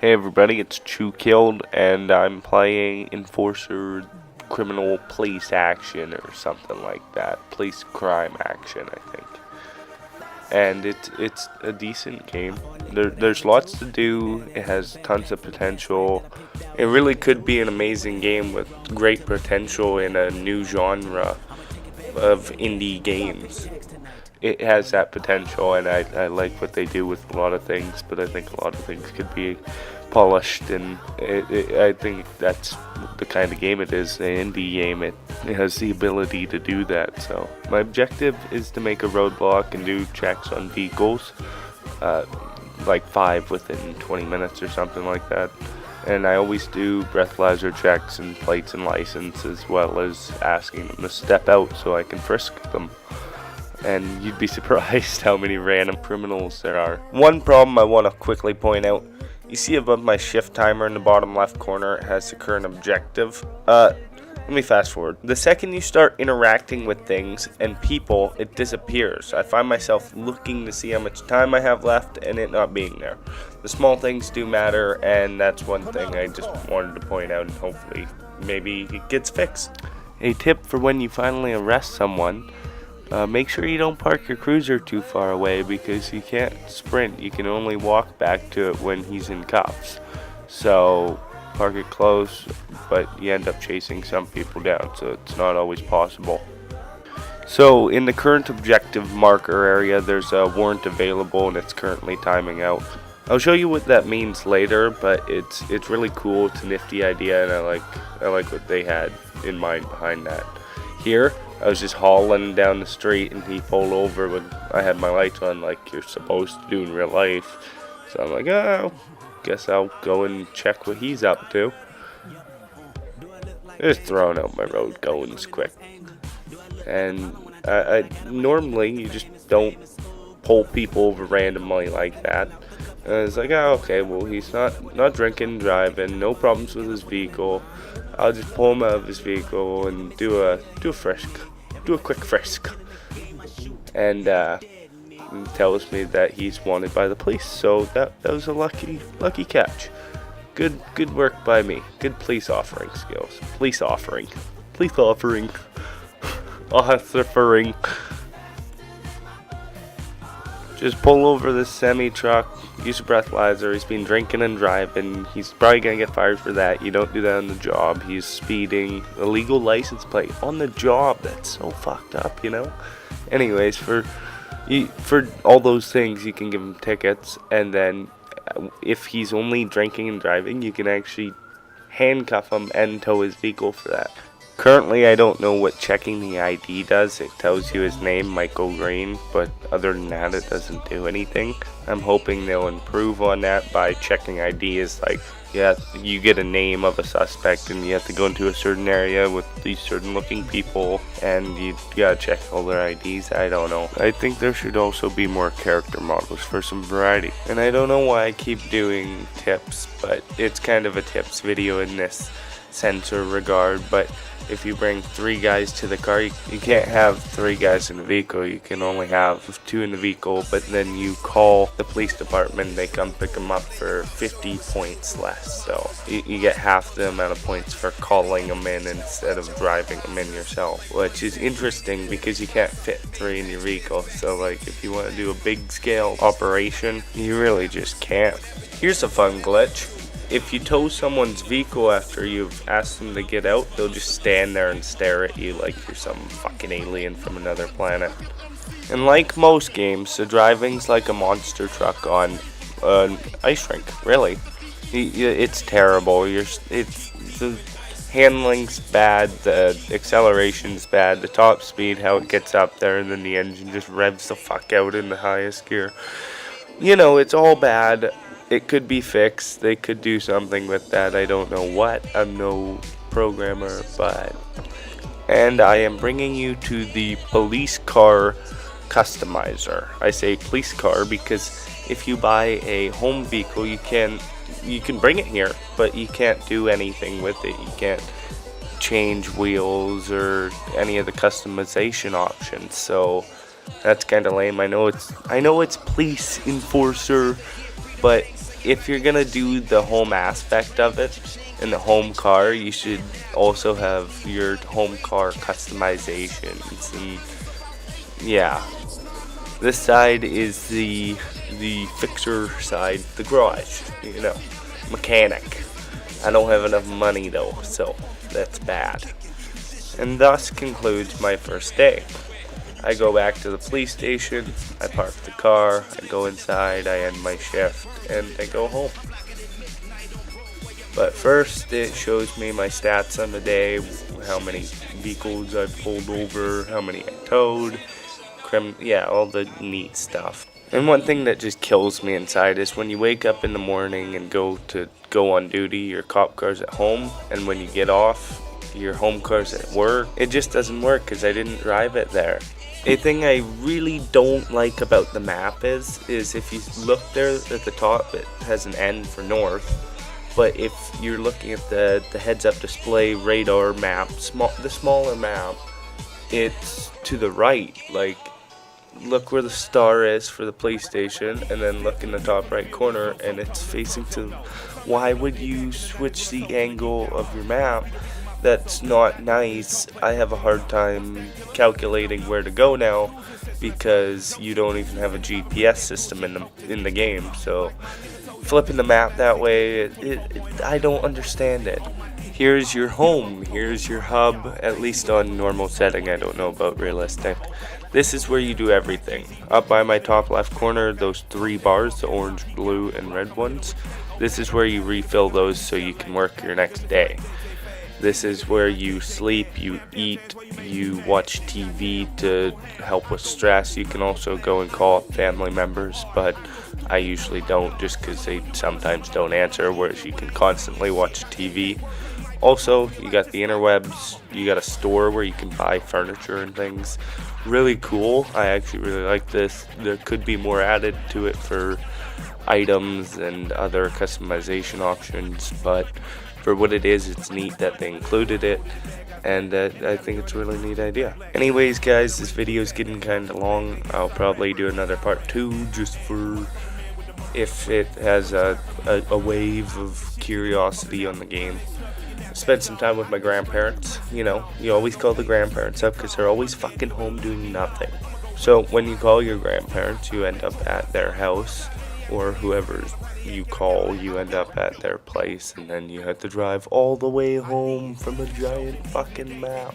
Hey everybody, it's Chew Killed, and I'm playing Enforcer Criminal Police Action or something like that. Police Crime Action, I think. And it's a decent game. There's lots to do. It has tons of potential. It really could be an amazing game with great potential in a new genre of indie games. It has that potential, and I like what they do with a lot of things, but I think a lot of things could be polished, and I think that's the kind of game it is, an indie game. It has the ability to do that. So my objective is to make a roadblock and do checks on vehicles, like 5 within 20 minutes or something like that. And I always do breathalyzer checks and plates and license, as well as asking them to step out so I can frisk them. And you'd be surprised how many random criminals there are. One problem I want to quickly point out, you see above my shift timer in the bottom left corner, it has the current objective. Let me fast forward. The second you start interacting with things and people, it disappears. I find myself looking to see how much time I have left and it not being there. The small things do matter, and that's one thing I just wanted to point out, and hopefully maybe it gets fixed. A tip for when you finally arrest someone: make sure you don't park your cruiser too far away, because you can't sprint. You can only walk back to it when he's in cuffs. So park it close, but you end up chasing some people down, so it's not always possible. So in the current objective marker area, there's a warrant available, and it's currently timing out. I'll show you what that means later, but it's really cool. It's a nifty idea, and I like what they had in mind behind that. Here, I was just hauling down the street, and he pulled over when I had my lights on, like you're supposed to do in real life. So I'm like, oh, guess I'll go and check what he's up to. Just throwing out my road goings quick. And I normally you just don't pull people over randomly like that. And it's like, oh, okay, well, he's not drinking, driving, no problems with his vehicle. I'll just pull him out of his vehicle and do a frisk, do a quick frisk. And it tells me that he's wanted by the police. So that was a lucky catch. Good work by me. Good police offering skills. Police offering. Offering. Just pull over this semi truck, use a breathalyzer. He's been drinking and driving. He's probably gonna get fired for that. You don't do that on the job. He's speeding. Illegal license plate on the job. That's so fucked up, you know? Anyways, for all those things, you can give him tickets, and then if he's only drinking and driving, you can actually handcuff him and tow his vehicle for that. Currently, I don't know what checking the ID does. It tells you his name, Michael Green, but other than that, it doesn't do anything. I'm hoping they'll improve on that by checking IDs. Like, you get a name of a suspect, and you have to go into a certain area with these certain looking people, and you gotta check all their IDs. I don't know. I think there should also be more character models for some variety. And I don't know why I keep doing tips, but it's kind of a tips video in this sense or regard. But if you bring 3 guys to the car, you can't have 3 guys in the vehicle. You can only have 2 in the vehicle, but then you call the police department, they come pick them up for 50 points less. So you get half the amount of points for calling them in instead of driving them in yourself, which is interesting because you can't fit 3 in your vehicle. So like, if you want to do a big scale operation, you really just can't. Here's a fun glitch. If you tow someone's vehicle after you've asked them to get out, they'll just stand there and stare at you like you're some fucking alien from another planet. And like most games, the driving's like a monster truck on an ice rink, really. It's terrible. The handling's bad, the acceleration's bad, the top speed, how it gets up there, and then the engine just revs the fuck out in the highest gear. You know, it's all bad. It could be fixed. They could do something with that. I don't know what. I'm no programmer, but... And I am bringing you to the police car customizer. I say police car because if you buy a home vehicle, you can bring it here, but you can't do anything with it. You can't change wheels or any of the customization options. So that's kind of lame. I know it's police enforcer, but if you're gonna do the home aspect of it in the home car, you should also have your home car customizations. And yeah, this side is the fixer side, the garage, mechanic. I don't have enough money though, so that's bad. And thus concludes my first day. I go back to the police station, I park the car, I go inside, I end my shift, and I go home. But first, it shows me my stats on the day, how many vehicles I pulled over, how many I towed, all the neat stuff. And one thing that just kills me inside is when you wake up in the morning and go on duty, your cop car's at home, and when you get off, your home car's at work. It just doesn't work because I didn't drive it there. A thing I really don't like about the map is if you look there at the top, it has an N for north. But if you're looking at the heads-up display radar map, the smaller map, it's to the right. Like, look where the star is for the police station, and then look in the top right corner, and it's facing to. Why would you switch the angle of your map? That's not nice. I have a hard time calculating where to go now because you don't even have a GPS system in the game. So flipping the map that way, I don't understand it. Here's your home. Here's your hub, at least on normal setting. I don't know about realistic. This is where you do everything. Up by my top left corner, those 3 bars, the orange, blue, and red ones. This is where you refill those so you can work your next day. This is where you sleep, you eat, you watch TV to help with stress. You can also go and call up family members, but I usually don't just because they sometimes don't answer, whereas you can constantly watch TV. Also, you got the interwebs, you got a store where you can buy furniture and things. Really cool. I actually really like this. There could be more added to it for items and other customization options, but for what it is, it's neat that they included it, and I think it's a really neat idea. Anyways, guys, this video is getting kind of long. I'll probably do another part 2 just for if it has a wave of curiosity on the game. Spent some time with my grandparents. You always call the grandparents up because they're always fucking home doing nothing. So when you call your grandparents, you end up at their house, or whoever you call, you end up at their place, and then you have to drive all the way home from a giant fucking map.